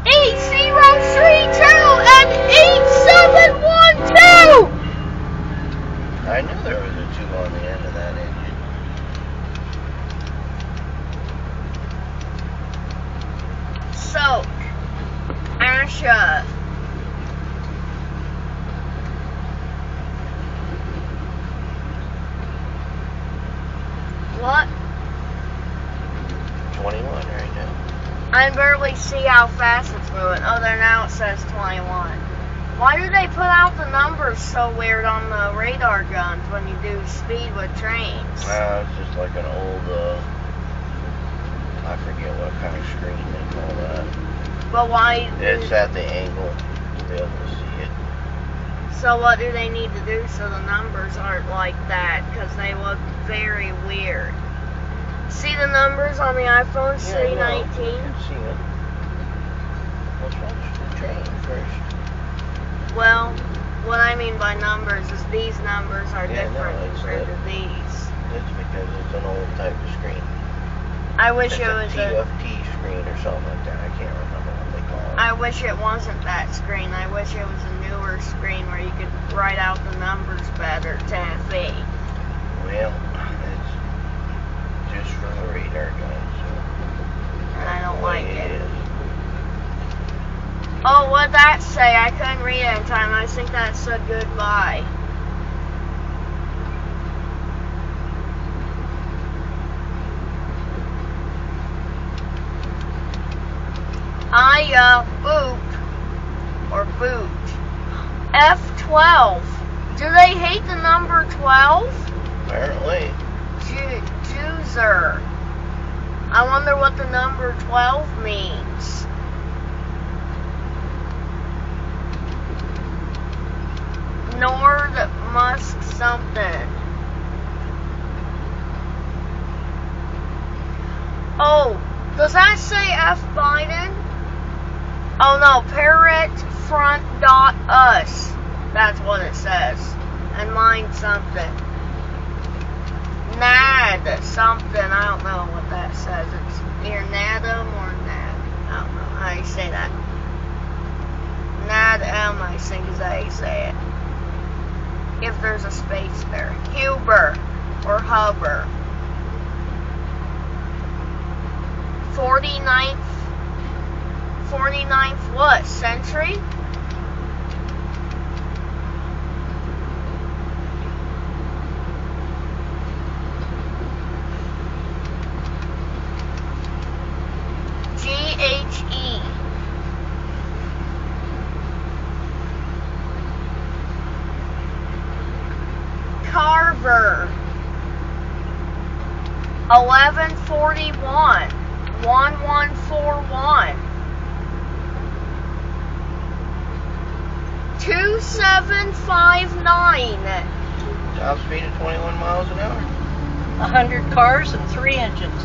8032 and 8712! I knew there was a 2 on the end of that engine. Soak. Asha. What? 21 right now. I can barely see how fast it's moving. Oh, there now it says 21. Why do they put out the numbers so weird on the radar guns when you do speed with trains? It's just like an old, I forget what kind of screen they call that. But why? It's at the angle to be able to see it. So what do they need to do so the numbers aren't like that? Because they look very weird. See the numbers on the iPhone C19? Yeah, you can see it. Let's watch the train first. Well, what I mean by numbers is these numbers are different it's compared to these. It's because it's an old type of screen. I wish It's it a was TFT screen or something like that. I can't remember what they call it. I wish it wasn't that screen. I wish it was a newer screen where you could write out the numbers better to FE. Well, it's just for the radar gun, so. And I don't like it. Is. Oh, what'd that say? I couldn't read it in time. I think that said goodbye. Boot. F12. Do they hate the number 12? Apparently. Juicer. I wonder what the number 12 means. Nord Musk something. Oh, does that say F Biden? Oh no, parrotfront.us. That's what it says. And mine something. NAD something. I don't know what that says. It's either NADM or NAD. I don't know how you say that. NADM, I think is how you say it. If there's a space there. Huber or Hubber. 49th what? Century? GHE. Carver. 1141. 1141. 2759. Top speed of 21 miles an hour. 100 cars and 3 engines.